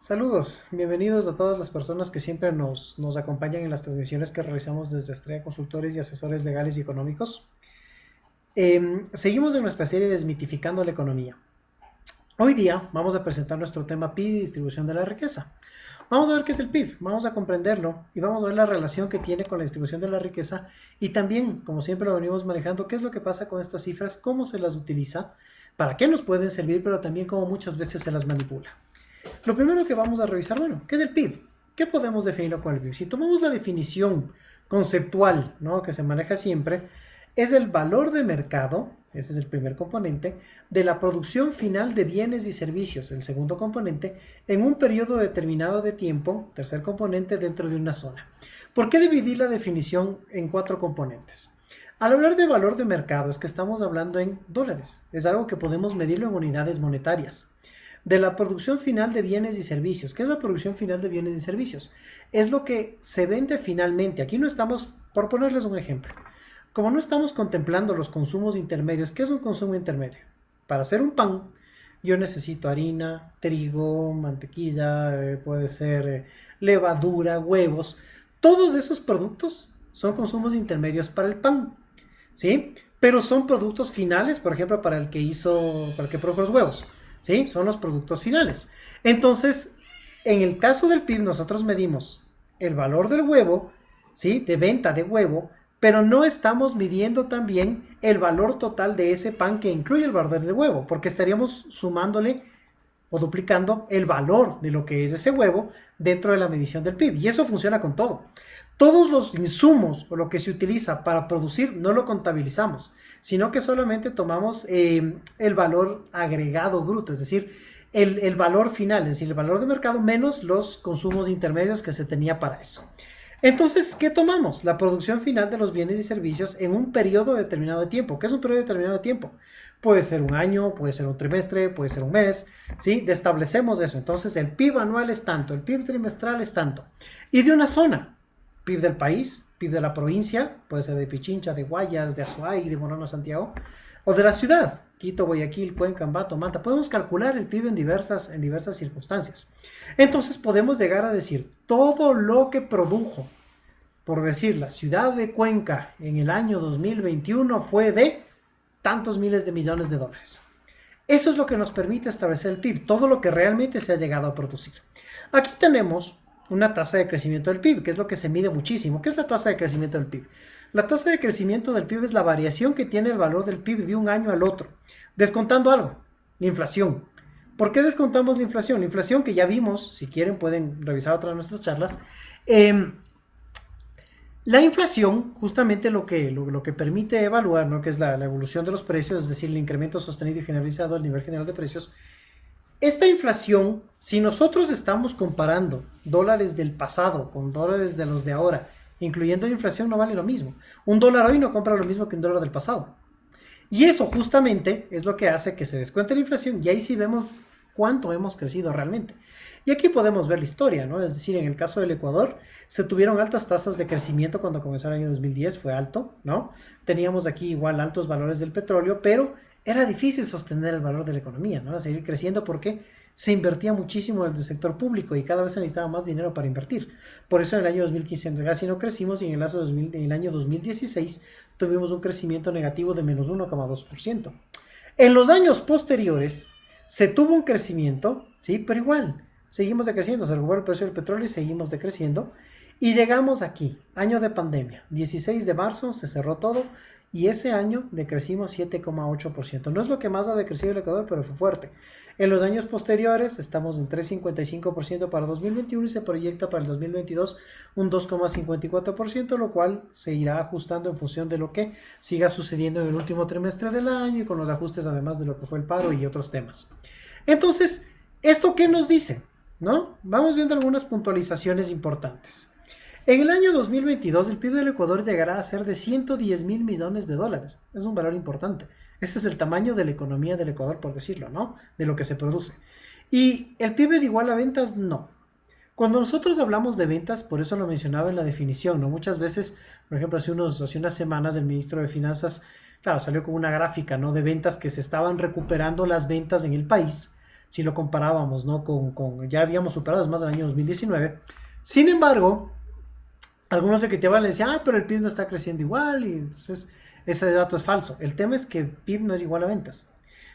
Saludos, bienvenidos a todas las personas que siempre nos acompañan en las transmisiones que realizamos desde Estrella Consultores y Asesores Legales y Económicos. Seguimos en nuestra serie Desmitificando la Economía. Hoy día vamos a presentar nuestro tema PIB y distribución de la riqueza. Vamos a ver qué es el PIB, vamos a comprenderlo y vamos a ver la relación que tiene con la distribución de la riqueza y también, como siempre lo venimos manejando, qué es lo que pasa con estas cifras, cómo se las utiliza, para qué nos pueden servir, pero también cómo muchas veces se las manipula. Lo primero que vamos a revisar, bueno, ¿qué es el PIB? ¿Qué podemos definirlo con el PIB? Si tomamos la definición conceptual, ¿no?, que se maneja siempre, es el valor de mercado, ese es el primer componente, de la producción final de bienes y servicios, el segundo componente, en un periodo determinado de tiempo, tercer componente, dentro de una zona. ¿Por qué dividir la definición en cuatro componentes? Al hablar de valor de mercado es que estamos hablando en dólares, es algo que podemos medirlo en unidades monetarias. De la producción final de bienes y servicios. ¿Qué es la producción final de bienes y servicios? Es lo que se vende finalmente. Aquí no estamos, por ponerles un ejemplo, como no estamos contemplando los consumos intermedios. ¿Qué es un consumo intermedio? Para hacer un pan, yo necesito harina, trigo, mantequilla, puede ser levadura, huevos. Todos esos productos son consumos intermedios para el pan, ¿sí? Pero son productos finales, por ejemplo, para el que produjo los huevos. ¿Sí? Son los productos finales. Entonces, en el caso del PIB, nosotros medimos el valor del huevo, ¿sí?, de venta de huevo, pero no estamos midiendo también el valor total de ese pan que incluye el valor del huevo, porque estaríamos sumándole o duplicando el valor de lo que es ese huevo dentro de la medición del PIB. Y eso funciona con todo. Todos los insumos o lo que se utiliza para producir no lo contabilizamos, sino que solamente tomamos el valor agregado bruto, es decir, el valor final, es decir, el valor de mercado menos los consumos intermedios que se tenía para eso. Entonces, ¿qué tomamos? La producción final de los bienes y servicios en un periodo determinado de tiempo. ¿Qué es un periodo determinado de tiempo? Puede ser un año, puede ser un trimestre, puede ser un mes, ¿sí? Establecemos eso. Entonces, el PIB anual es tanto, el PIB trimestral es tanto. Y de una zona, PIB del país, PIB de la provincia, puede ser de Pichincha, de Guayas, de Azuay, de Morona, Santiago, o de la ciudad, Quito, Guayaquil, Cuenca, Ambato, Manta. Podemos calcular el PIB en diversas circunstancias. Entonces podemos llegar a decir todo lo que produjo, por decir, la ciudad de Cuenca en el año 2021 fue de tantos miles de millones de dólares. Eso es lo que nos permite establecer el PIB, todo lo que realmente se ha llegado a producir. Aquí tenemos una tasa de crecimiento del PIB, que es lo que se mide muchísimo. ¿Qué es la tasa de crecimiento del PIB? La tasa de crecimiento del PIB es la variación que tiene el valor del PIB de un año al otro, descontando algo, la inflación. ¿Por qué descontamos la inflación? La inflación que ya vimos, si quieren pueden revisar otra de nuestras charlas. La inflación, justamente lo que permite evaluar, ¿no?, que es la evolución de los precios, es decir, el incremento sostenido y generalizado al nivel general de precios. Esta inflación, si nosotros estamos comparando dólares del pasado con dólares de los de ahora, incluyendo la inflación, no vale lo mismo. Un dólar hoy no compra lo mismo que un dólar del pasado. Y eso justamente es lo que hace que se descuente la inflación y ahí sí vemos cuánto hemos crecido realmente. Y aquí podemos ver la historia, ¿no? Es decir, en el caso del Ecuador, se tuvieron altas tasas de crecimiento cuando comenzó el año 2010, fue alto, ¿no? Teníamos aquí igual altos valores del petróleo, pero era difícil sostener el valor de la economía, ¿no? A seguir creciendo porque se invertía muchísimo en el sector público y cada vez se necesitaba más dinero para invertir. Por eso en el año 2015 casi no crecimos y en el año 2016 tuvimos un crecimiento negativo de menos 1,2%. En los años posteriores se tuvo un crecimiento, sí, pero igual, seguimos decreciendo, se recuperó el precio del petróleo y seguimos decreciendo. Y llegamos aquí, año de pandemia, 16 de marzo se cerró todo y ese año decrecimos 7,8%. No es lo que más ha decrecido el Ecuador, pero fue fuerte. En los años posteriores estamos en 3,55% para 2021 y se proyecta para el 2022 un 2,54%, lo cual se irá ajustando en función de lo que siga sucediendo en el último trimestre del año y con los ajustes además de lo que fue el paro y otros temas. Entonces, ¿esto qué nos dice? ¿No? Vamos viendo algunas puntualizaciones importantes. En el año 2022 el PIB del Ecuador llegará a ser de 110 mil millones de dólares. Es un valor importante. Ese es el tamaño de la economía del Ecuador, por decirlo, ¿no? De lo que se produce. ¿Y el PIB es igual a ventas? No. Cuando nosotros hablamos de ventas, por eso lo mencionaba en la definición, ¿no? Muchas veces, por ejemplo, hace unas semanas el ministro de Finanzas, claro, salió con una gráfica, ¿no?, de ventas que se estaban recuperando las ventas en el país, si lo comparábamos, ¿no? Ya habíamos superado, es más, del año 2019. Sin embargo, algunos ejecutivos le decían, pero el PIB no está creciendo igual, y entonces ese dato es falso. El tema es que el PIB no es igual a ventas,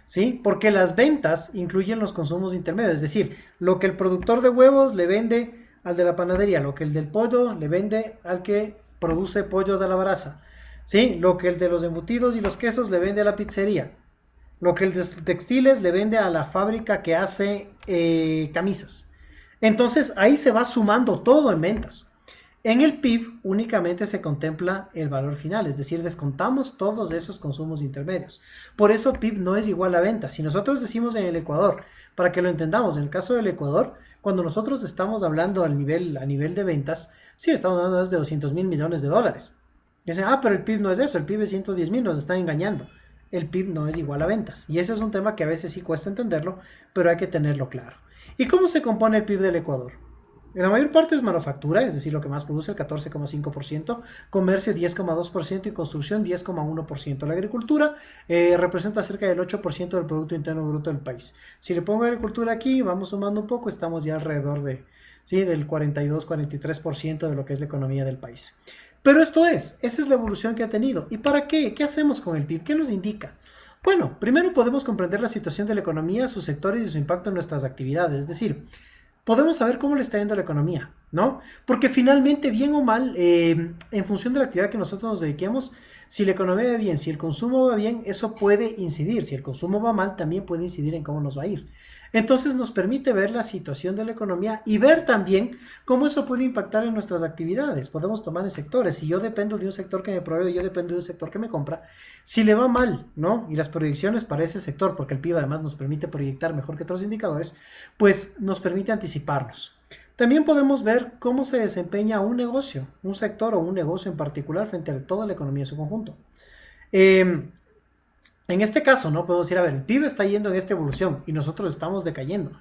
¿sí? Porque las ventas incluyen los consumos intermedios, es decir, lo que el productor de huevos le vende al de la panadería, lo que el del pollo le vende al que produce pollos a la brasa, ¿sí? Lo que el de los embutidos y los quesos le vende a la pizzería, lo que el de textiles le vende a la fábrica que hace camisas. Entonces ahí se va sumando todo en ventas. En el PIB únicamente se contempla el valor final, es decir, descontamos todos esos consumos intermedios. Por eso PIB no es igual a venta. Si nosotros decimos en el Ecuador, para que lo entendamos, en el caso del Ecuador, cuando nosotros estamos hablando a nivel de ventas, sí, estamos hablando de 200 mil millones de dólares. Dicen, pero el PIB no es eso, el PIB es 110 mil, nos están engañando. El PIB no es igual a ventas. Y ese es un tema que a veces sí cuesta entenderlo, pero hay que tenerlo claro. ¿Y cómo se compone el PIB del Ecuador? En la mayor parte es manufactura, es decir, lo que más produce, el 14,5%, comercio 10,2% y construcción 10,1%. La agricultura representa cerca del 8% del Producto Interno Bruto del país. Si le pongo agricultura aquí, vamos sumando un poco, estamos ya alrededor del 42-43% de lo que es la economía del país. Pero esa es la evolución que ha tenido. ¿Y para qué? ¿Qué hacemos con el PIB? ¿Qué nos indica? Bueno, primero podemos comprender la situación de la economía, sus sectores y su impacto en nuestras actividades, es decir, podemos saber cómo le está yendo a la economía, ¿no? Porque finalmente, bien o mal, en función de la actividad que nosotros nos dediquemos, si la economía va bien, si el consumo va bien, eso puede incidir. Si el consumo va mal, también puede incidir en cómo nos va a ir. Entonces nos permite ver la situación de la economía y ver también cómo eso puede impactar en nuestras actividades. Podemos tomar en sectores. Si yo dependo de un sector que me provee, yo dependo de un sector que me compra, si le va mal, ¿no? Y las proyecciones para ese sector, porque el PIB además nos permite proyectar mejor que otros indicadores, pues nos permite anticiparnos. También podemos ver cómo se desempeña un negocio, un sector o un negocio en particular frente a toda la economía en su conjunto. En este caso, ¿no? Podemos decir, a ver, el PIB está yendo en esta evolución y nosotros estamos decayendo.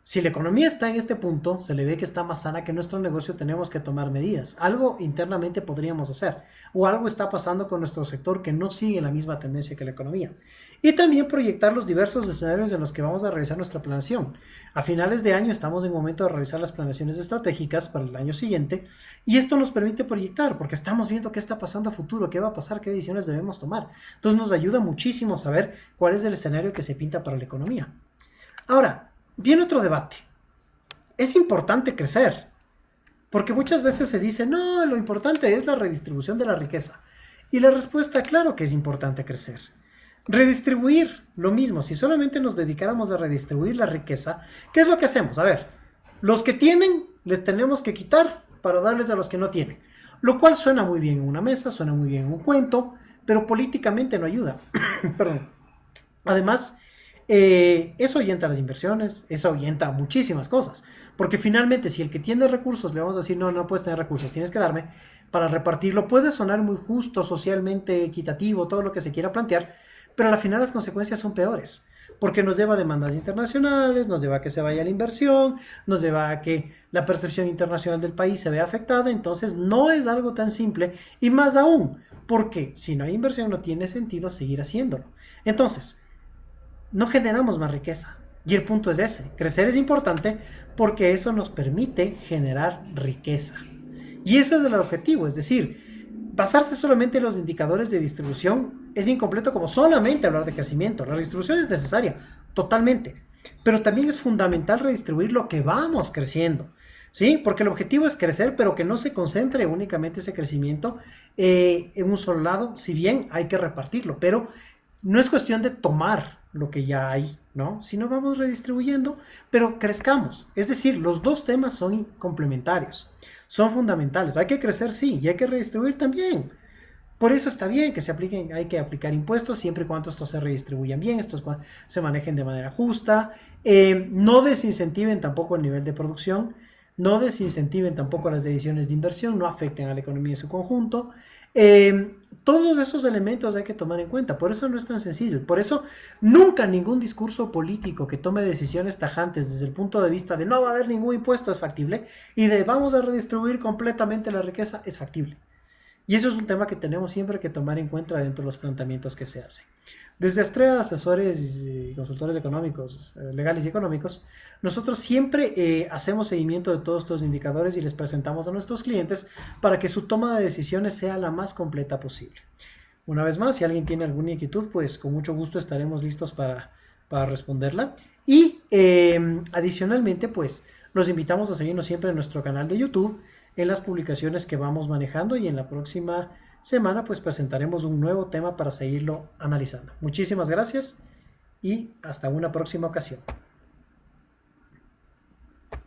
Si la economía está en este punto, se le ve que está más sana que nuestro negocio, tenemos que tomar medidas. Algo internamente podríamos hacer, o algo está pasando con nuestro sector que no sigue la misma tendencia que la economía. Y también proyectar los diversos escenarios en los que vamos a realizar nuestra planeación. A finales de año estamos en momento de realizar las planeaciones estratégicas para el año siguiente, y esto nos permite proyectar, porque estamos viendo qué está pasando a futuro, qué va a pasar, qué decisiones debemos tomar. Entonces nos ayuda muchísimo saber cuál es el escenario que se pinta para la economía. Ahora, viene otro debate. ¿Es importante crecer? Porque muchas veces se dice, no, lo importante es la redistribución de la riqueza. Y la respuesta, claro que es importante crecer. Redistribuir, lo mismo, si solamente nos dedicáramos a redistribuir la riqueza, ¿qué es lo que hacemos? A ver, los que tienen, les tenemos que quitar para darles a los que no tienen. Lo cual suena muy bien en una mesa, suena muy bien en un cuento, pero políticamente no ayuda. Perdón. Además, eso ahuyenta las inversiones, eso ahuyenta muchísimas cosas, porque finalmente si el que tiene recursos le vamos a decir, no, no puedes tener recursos, tienes que darme para repartirlo, puede sonar muy justo, socialmente equitativo, todo lo que se quiera plantear, pero al final las consecuencias son peores, porque nos lleva a demandas internacionales, nos lleva a que se vaya la inversión, nos lleva a que la percepción internacional del país se vea afectada, entonces no es algo tan simple, y más aún, porque si no hay inversión no tiene sentido seguir haciéndolo. Entonces, no generamos más riqueza. Y el punto es ese, crecer es importante porque eso nos permite generar riqueza. Y eso es el objetivo, es decir, basarse solamente en los indicadores de distribución es incompleto como solamente hablar de crecimiento. La redistribución es necesaria, totalmente, pero también es fundamental redistribuir lo que vamos creciendo. ¿Sí? Porque el objetivo es crecer, pero que no se concentre únicamente ese crecimiento en un solo lado, si bien hay que repartirlo, pero no es cuestión de tomar lo que ya hay, ¿no? Sino vamos redistribuyendo, pero crezcamos. Es decir, los dos temas son complementarios, son fundamentales. Hay que crecer, sí, y hay que redistribuir también. Por eso está bien que se apliquen, hay que aplicar impuestos siempre y cuando estos se redistribuyan bien, estos se manejen de manera justa, no desincentiven tampoco el nivel de producción, no desincentiven tampoco las decisiones de inversión, no afecten a la economía en su conjunto. Todos esos elementos hay que tomar en cuenta, por eso no es tan sencillo, por eso nunca ningún discurso político que tome decisiones tajantes desde el punto de vista de no va a haber ningún impuesto es factible y de vamos a redistribuir completamente la riqueza es factible. Y eso es un tema que tenemos siempre que tomar en cuenta dentro de los planteamientos que se hacen. Desde Astrea, asesores y consultores económicos, legales y económicos, nosotros siempre hacemos seguimiento de todos estos indicadores y les presentamos a nuestros clientes para que su toma de decisiones sea la más completa posible. Una vez más, si alguien tiene alguna inquietud, pues con mucho gusto estaremos listos para responderla. Y adicionalmente, pues los invitamos a seguirnos siempre en nuestro canal de YouTube, en las publicaciones que vamos manejando y en la próxima semana pues presentaremos un nuevo tema para seguirlo analizando. Muchísimas gracias y hasta una próxima ocasión.